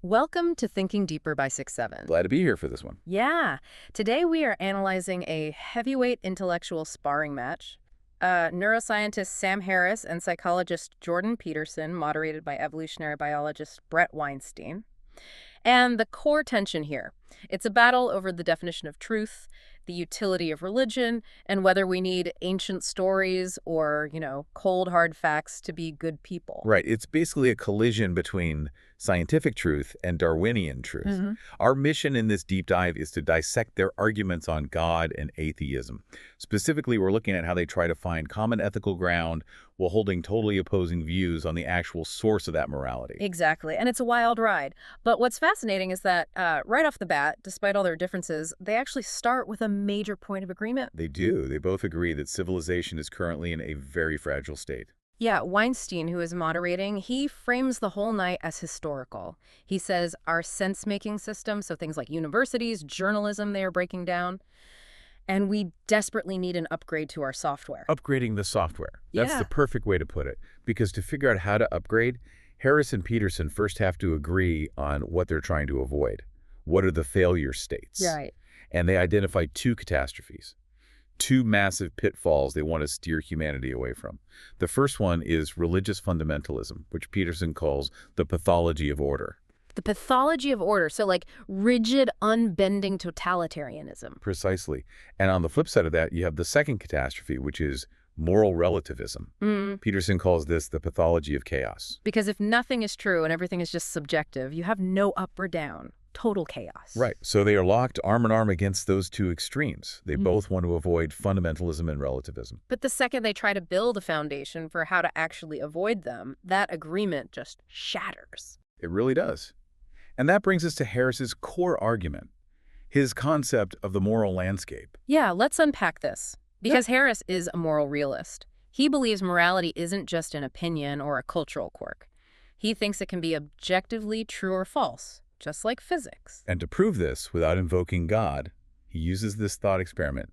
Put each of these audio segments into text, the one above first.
Welcome to Thinking Deeper by 6-7. Glad to be here for this one. Yeah, today we are analyzing a heavyweight intellectual sparring match. Neuroscientist Sam Harris and psychologist Jordan Peterson, moderated by evolutionary biologist Brett Weinstein. And the core tension here, it's a battle over the definition of truth, the utility of religion, and whether we need ancient stories or, cold, hard facts to be good people. Right. It's basically a collision between scientific truth and Darwinian truth. Our mission in this deep dive is to dissect their arguments on God and atheism. Specifically, we're looking at how they try to find common ethical ground while holding totally opposing views on the actual source of that morality. Exactly, and it's a wild ride. But what's fascinating is that right off the bat, despite all their differences, they actually start with a major point of agreement. They do. They both agree that civilization is currently in a very fragile state. Yeah, Weinstein, who is moderating, he frames the whole night as historical. He says our sense-making system, so things like universities, journalism they are breaking down, and we desperately need an upgrade to our software. Upgrading the software. That's Yeah. the perfect way to put it. Because to figure out how to upgrade, Harris and Peterson first have to agree on what they're trying to avoid. What are the failure states? Right. And they identify two catastrophes, two massive pitfalls they want to steer humanity away from. The first one is religious fundamentalism, which Peterson calls the pathology of order. The pathology of order, so like rigid, unbending totalitarianism. Precisely. And on the flip side of that, you have the second catastrophe, which is moral relativism. Peterson calls this the pathology of chaos. Because if nothing is true and everything is just subjective, you have no up or down. Total chaos. Right. So they are locked arm in arm against those two extremes. They both want to avoid fundamentalism and relativism. But the second they try to build a foundation for how to actually avoid them, that agreement just shatters. It really does. And that brings us to Harris's core argument, his concept of the moral landscape. Yeah, let's unpack this. Because Harris is a moral realist. He believes morality isn't just an opinion or a cultural quirk. He thinks it can be objectively true or false, just like physics. And to prove this without invoking God, he uses this thought experiment,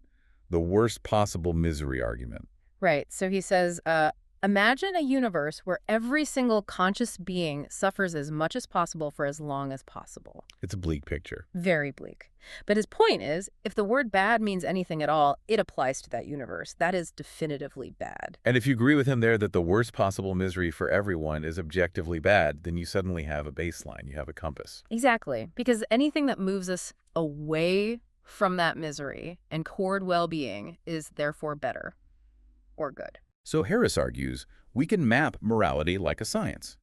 the worst possible misery argument. Right, so he says, imagine a universe where every single conscious being suffers as much as possible for as long as possible. It's a bleak picture. Very bleak. But his point is, if the word bad means anything at all, it applies to that universe. That is definitively bad. And if you agree with him there that the worst possible misery for everyone is objectively bad, then you suddenly have a baseline, you have a compass. Exactly. Because anything that moves us away from that misery and toward well-being is therefore better or good. So Harris argues we can map morality like a science.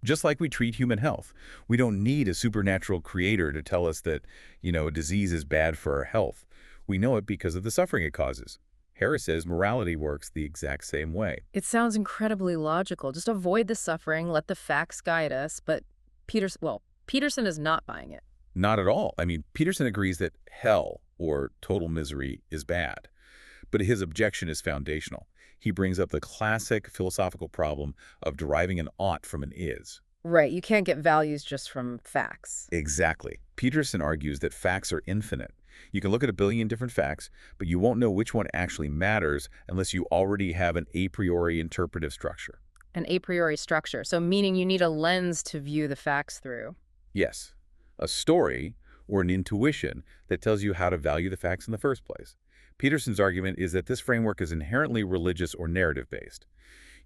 Just like we treat human health. We don't need a supernatural creator to tell us that, a disease is bad for our health. We know it because of the suffering it causes. Harris says morality works the exact same way. It sounds incredibly logical. Just avoid the suffering, let the facts guide us. But Peterson is not buying it. Not at all. I mean, Peterson agrees that hell, or total misery, is bad. But his objection is foundational. He brings up the classic philosophical problem of deriving an ought from an is. Right, you can't get values just from facts. Exactly. Peterson argues that facts are infinite. You can look at a billion different facts, but you won't know which one actually matters unless you already have an a priori interpretive structure. An a priori structure, so meaning you need a lens to view the facts through. Yes, a story or an intuition that tells you how to value the facts in the first place. Peterson's argument is that this framework is inherently religious or narrative-based.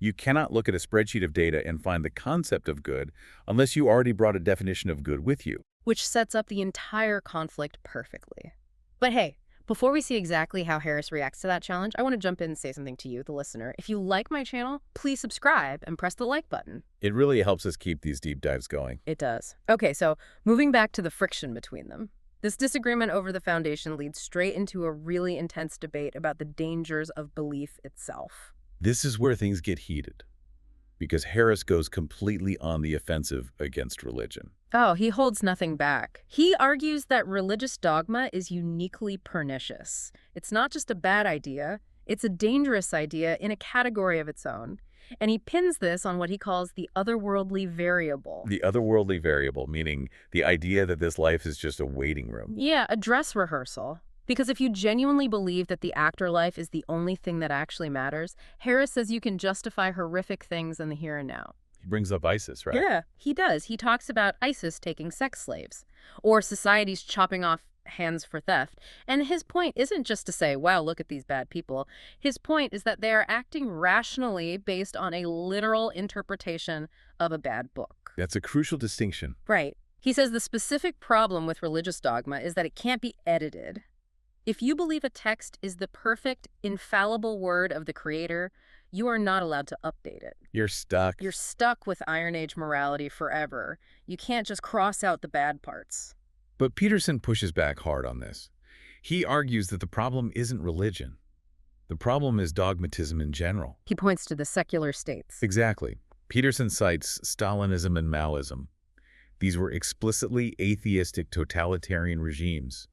You cannot look at a spreadsheet of data and find the concept of good unless you already brought a definition of good with you. Which sets up the entire conflict perfectly. But hey, before we see exactly how Harris reacts to that challenge, I want to jump in and say something to you, the listener. If you like my channel, please subscribe and press the like button. It really helps us keep these deep dives going. It does. Okay, so moving back to the friction between them. This disagreement over the foundation leads straight into a really intense debate about the dangers of belief itself. This is where things get heated, because Harris goes completely on the offensive against religion. Oh, he holds nothing back. He argues that religious dogma is uniquely pernicious. It's not just a bad idea, it's a dangerous idea in a category of its own. And he pins this on what he calls the otherworldly variable. The otherworldly variable, meaning the idea that this life is just a waiting room. Yeah, a dress rehearsal. Because if you genuinely believe that the afterlife is the only thing that actually matters, Harris says you can justify horrific things in the here and now. He brings up ISIS, right? Yeah, he does. He talks about ISIS taking sex slaves, or societies chopping off hands for theft. And his point isn't just to say, wow, look at these bad people. His point is that they are acting rationally based on a literal interpretation of a bad book. That's a crucial distinction. Right. He says the specific problem with religious dogma is that it can't be edited. If you believe a text is the perfect, infallible word of the Creator, you are not allowed to update it. You're stuck. You're stuck with Iron Age morality forever. You can't just cross out the bad parts. But Peterson pushes back hard on this. He argues that the problem isn't religion. The problem is dogmatism in general. He points to the secular states. Exactly. Peterson cites Stalinism and Maoism. These were explicitly atheistic totalitarian regimes,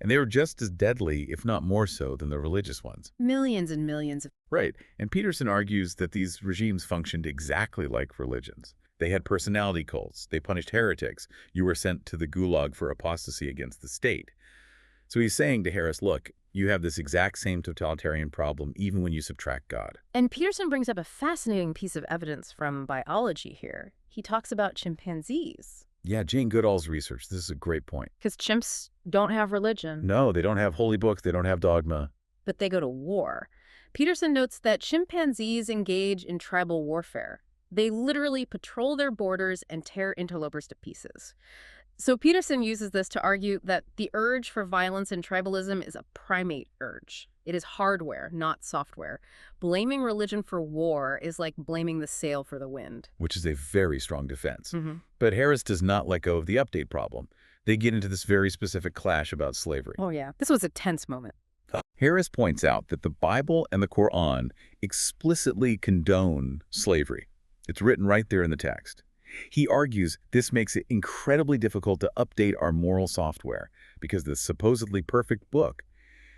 and they were just as deadly, if not more so, than the religious ones. Millions and millions of... Right, and Peterson argues that these regimes functioned exactly like religions. They had personality cults, they punished heretics, you were sent to the gulag for apostasy against the state. So he's saying to Harris, look, you have this exact same totalitarian problem even when you subtract God. And Peterson brings up a fascinating piece of evidence from biology here. He talks about chimpanzees. Yeah, Jane Goodall's research, this is a great point. Because chimps don't have religion. No, they don't have holy books, they don't have dogma. But they go to war. Peterson notes that chimpanzees engage in tribal warfare. They literally patrol their borders and tear interlopers to pieces. So Peterson uses this to argue that the urge for violence and tribalism is a primate urge. It is hardware, not software. Blaming religion for war is like blaming the sail for the wind. Which is a very strong defense. But Harris does not let go of the update problem. They get into this very specific clash about slavery. Oh yeah, this was a tense moment. Harris points out that the Bible and the Quran explicitly condone slavery. It's written right there in the text. He argues this makes it incredibly difficult to update our moral software because the supposedly perfect book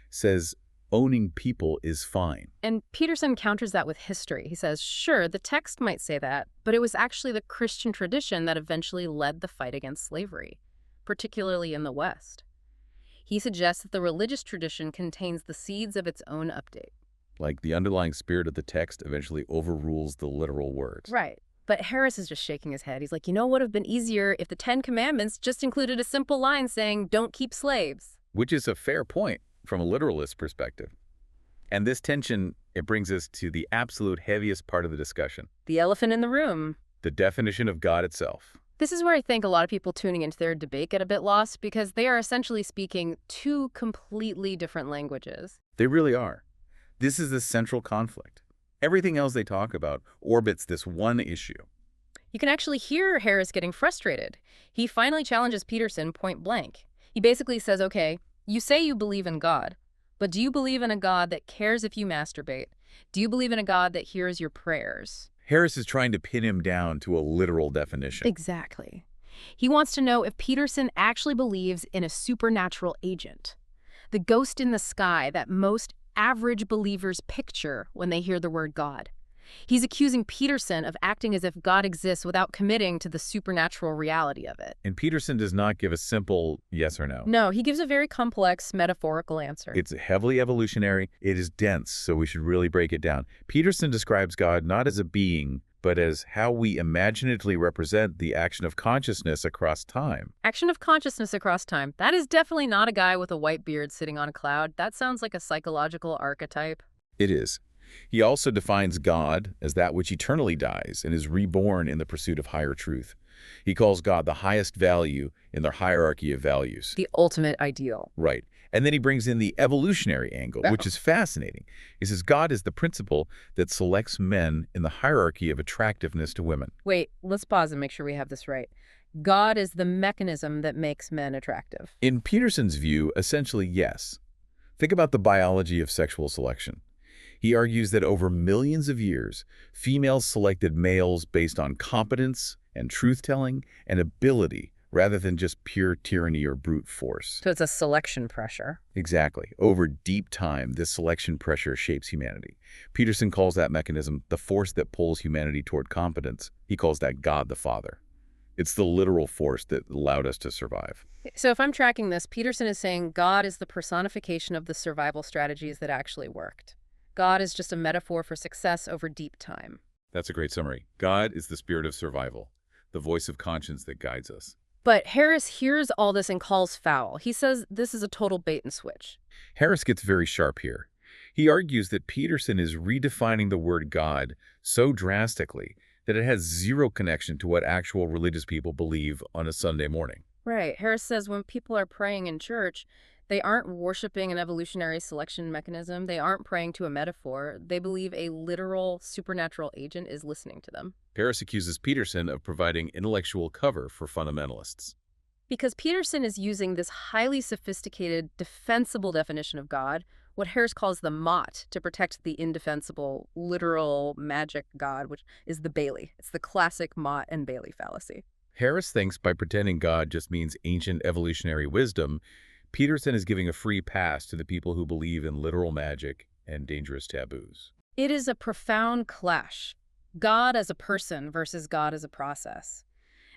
says owning people is fine. And Peterson counters that with history. He says, sure, the text might say that, but it was actually the Christian tradition that eventually led the fight against slavery, particularly in the West. He suggests that the religious tradition contains the seeds of its own update. Like the underlying spirit of the text eventually overrules the literal words. Right. But Harris is just shaking his head. He's like, you know what would have been easier if the Ten Commandments just included a simple line saying, don't keep slaves. Which is a fair point from a literalist perspective. And this tension, it brings us to the absolute heaviest part of the discussion. The elephant in the room. The definition of God itself. This is where I think a lot of people tuning into their debate get a bit lost because they are essentially speaking two completely different languages. They really are. This is the central conflict. Everything else they talk about orbits this one issue. You can actually hear Harris getting frustrated. He finally challenges Peterson point blank. He basically says, okay, you say you believe in God, but do you believe in a God that cares if you masturbate? Do you believe in a God that hears your prayers? Harris is trying to pin him down to a literal definition. Exactly. He wants to know if Peterson actually believes in a supernatural agent, the ghost in the sky that most average believers picture when they hear the word God. He's accusing Peterson of acting as if God exists without committing to the supernatural reality of it. And Peterson does not give a simple yes or no. No, he gives a very complex, metaphorical answer. It's heavily evolutionary. It is dense, so we should really break it down. Peterson describes God not as a being, but as how we imaginatively represent the action of consciousness across time. Action of consciousness across time. That is definitely not a guy with a white beard sitting on a cloud. That sounds like a psychological archetype. It is. He also defines God as that which eternally dies and is reborn in the pursuit of higher truth. He calls God the highest value in their hierarchy of values. The ultimate ideal. Right. And then he brings in the evolutionary angle, which is fascinating. He says God is the principle that selects men in the hierarchy of attractiveness to women. Wait, let's pause and make sure we have this right. God is the mechanism that makes men attractive. In Peterson's view, essentially, yes. Think about the biology of sexual selection. He argues that over millions of years, females selected males based on competence and truth-telling and ability rather than just pure tyranny or brute force. So it's a selection pressure. Exactly. Over deep time, this selection pressure shapes humanity. Peterson calls that mechanism the force that pulls humanity toward competence. He calls that God the Father. It's the literal force that allowed us to survive. So if I'm tracking this, Peterson is saying God is the personification of the survival strategies that actually worked. God is just a metaphor for success over deep time. That's a great summary. God is the spirit of survival, the voice of conscience that guides us. But Harris hears all this and calls foul. He says this is a total bait and switch. Harris gets very sharp here. He argues that Peterson is redefining the word God so drastically that it has zero connection to what actual religious people believe on a Sunday morning. Right. Harris says when people are praying in church, they aren't worshiping an evolutionary selection mechanism. They aren't praying to a metaphor. They believe a literal supernatural agent is listening to them. Harris accuses Peterson of providing intellectual cover for fundamentalists. Because Peterson is using this highly sophisticated, defensible definition of God, what Harris calls the mot, to protect the indefensible, literal, magic God, which is the Bailey. It's the classic mot and Bailey fallacy. Harris thinks by pretending God just means ancient evolutionary wisdom, Peterson is giving a free pass to the people who believe in literal magic and dangerous taboos. It is a profound clash. God as a person versus God as a process.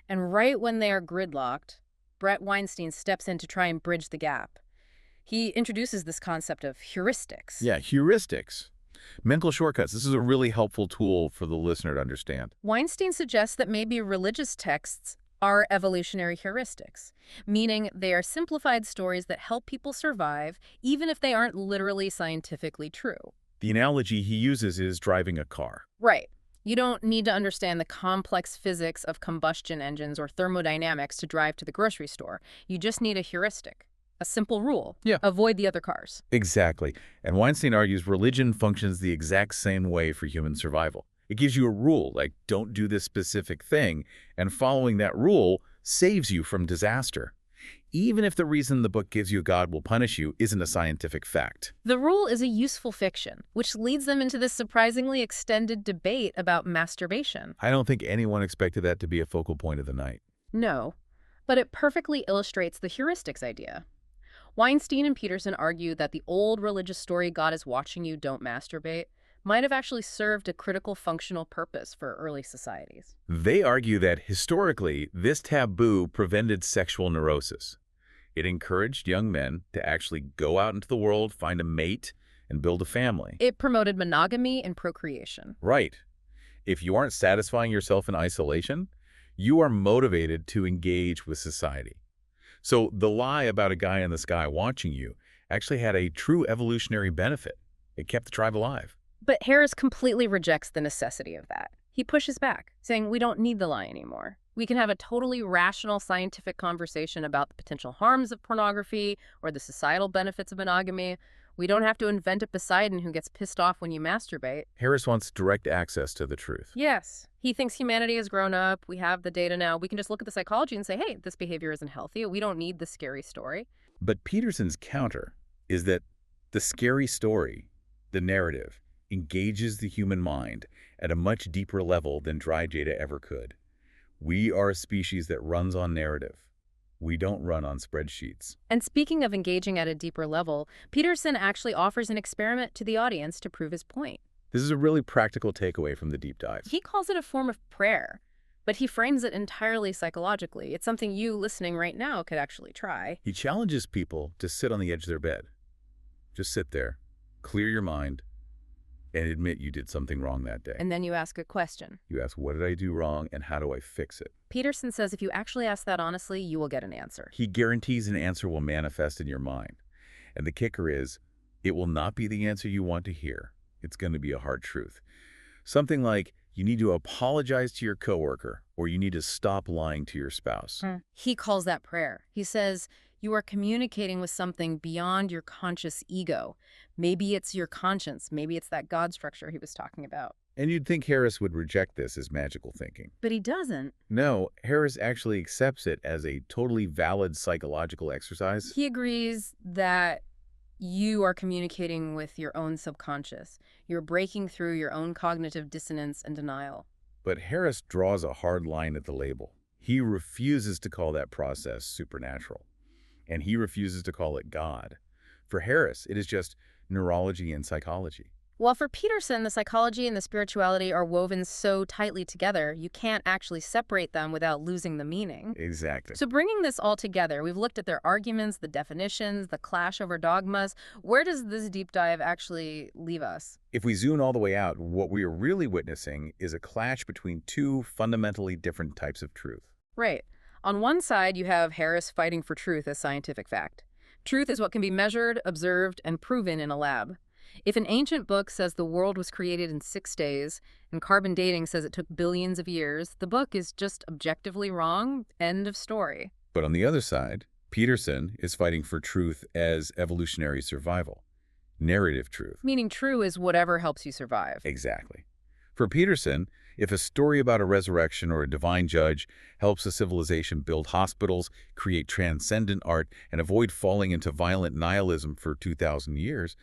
And right when they are gridlocked, Brett Weinstein steps in to try and bridge the gap. He introduces this concept of heuristics. Yeah, heuristics. Mental shortcuts. This is a really helpful tool for the listener to understand. Weinstein suggests that maybe religious texts are evolutionary heuristics, meaning they are simplified stories that help people survive, even if they aren't literally scientifically true. The analogy he uses is driving a car. Right. You don't need to understand the complex physics of combustion engines or thermodynamics to drive to the grocery store. You just need a heuristic, a simple rule. Yeah. Avoid the other cars. Exactly. And Weinstein argues religion functions the exact same way for human survival. It gives you a rule, like don't do this specific thing, and following that rule saves you from disaster, even if the reason the book gives you God will punish you isn't a scientific fact. The rule is a useful fiction, which leads them into this surprisingly extended debate about masturbation. I don't think anyone expected that to be a focal point of the night. No, but it perfectly illustrates the heuristics idea. Weinstein and Peterson argue that the old religious story, God is watching you, don't masturbate, might have actually served a critical functional purpose for early societies. They argue that historically, this taboo prevented sexual neurosis. It encouraged young men to actually go out into the world, find a mate, and build a family. It promoted monogamy and procreation. Right. If you aren't satisfying yourself in isolation, you are motivated to engage with society. So the lie about a guy in the sky watching you actually had a true evolutionary benefit. It kept the tribe alive. But Harris completely rejects the necessity of that. He pushes back, saying we don't need the lie anymore. We can have a totally rational scientific conversation about the potential harms of pornography or the societal benefits of monogamy. We don't have to invent a Poseidon who gets pissed off when you masturbate. Harris wants direct access to the truth. Yes. He thinks humanity has grown up. We have the data now. We can just look at the psychology and say, hey, this behavior isn't healthy. We don't need the scary story. But Peterson's counter is that the scary story, the narrative, engages the human mind at a much deeper level than dry data ever could. We are a species that runs on narrative. We don't run on spreadsheets. And speaking of engaging at a deeper level, Peterson actually offers an experiment to the audience to prove his point. This is a really practical takeaway from the deep dive. He calls it a form of prayer, but he frames it entirely psychologically. It's something you listening right now could actually try. He challenges people to sit on the edge of their bed. Just sit there, clear your mind, and admit you did something wrong that day. And then you ask a question. You ask, what did I do wrong and how do I fix it? Peterson says if you actually ask that honestly, you will get an answer. He guarantees an answer will manifest in your mind. And the kicker is, it will not be the answer you want to hear. It's going to be a hard truth. Something like, you need to apologize to your coworker, or you need to stop lying to your spouse. He calls that prayer. He says, you are communicating with something beyond your conscious ego. Maybe it's your conscience. Maybe it's that God structure he was talking about. And you'd think Harris would reject this as magical thinking. But he doesn't. No, Harris actually accepts it as a totally valid psychological exercise. He agrees that you are communicating with your own subconscious. You're breaking through your own cognitive dissonance and denial. But Harris draws a hard line at the label. He refuses to call that process supernatural. And he refuses to call it God. For Harris, it is just neurology and psychology. While for Peterson, the psychology and the spirituality are woven so tightly together, you can't actually separate them without losing the meaning. Exactly. So bringing this all together, we've looked at their arguments, the definitions, the clash over dogmas. Where does this deep dive actually leave us? If we zoom all the way out, what we are really witnessing is a clash between two fundamentally different types of truth. Right. On one side, you have Harris fighting for truth as scientific fact. Truth is what can be measured, observed, and proven in a lab. If an ancient book says the world was created in 6 days, and carbon dating says it took billions of years, the book is just objectively wrong. End of story. But on the other side, Peterson is fighting for truth as evolutionary survival, narrative truth. Meaning true is whatever helps you survive. Exactly. For Peterson, if a story about a resurrection or a divine judge helps a civilization build hospitals, create transcendent art, and avoid falling into violent nihilism for 2,000 years,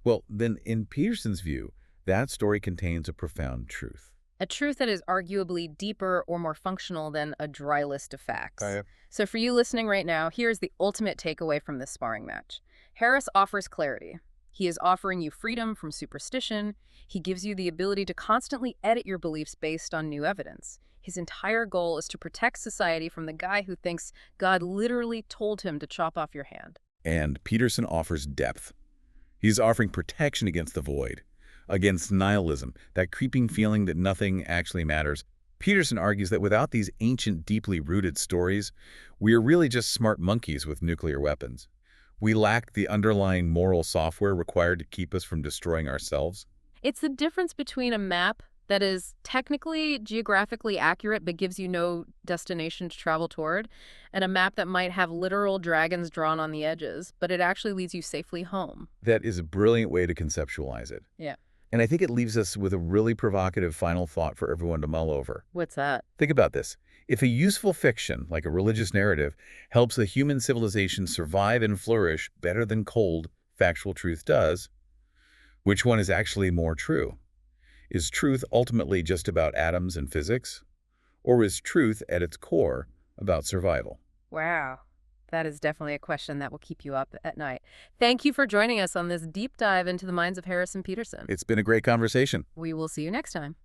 well, then in Peterson's view, that story contains a profound truth. A truth that is arguably deeper or more functional than a dry list of facts. So for you listening right now, here's the ultimate takeaway from this sparring match. Harris offers clarity. He is offering you freedom from superstition. He gives you the ability to constantly edit your beliefs based on new evidence. His entire goal is to protect society from the guy who thinks God literally told him to chop off your hand. And Peterson offers depth. He's offering protection against the void, against nihilism, that creeping feeling that nothing actually matters. Peterson argues that without these ancient, deeply rooted stories, we are really just smart monkeys with nuclear weapons. We lack the underlying moral software required to keep us from destroying ourselves. It's the difference between a map that is technically geographically accurate but gives you no destination to travel toward, and a map that might have literal dragons drawn on the edges, but it actually leads you safely home. That is a brilliant way to conceptualize it. Yeah. And I think it leaves us with a really provocative final thought for everyone to mull over. What's that? Think about this. If a useful fiction, like a religious narrative, helps a human civilization survive and flourish better than cold, factual truth does, which one is actually more true? Is truth ultimately just about atoms and physics? Or is truth at its core about survival? Wow. That is definitely a question that will keep you up at night. Thank you for joining us on this deep dive into the minds of Harris and Peterson. It's been a great conversation. We will see you next time.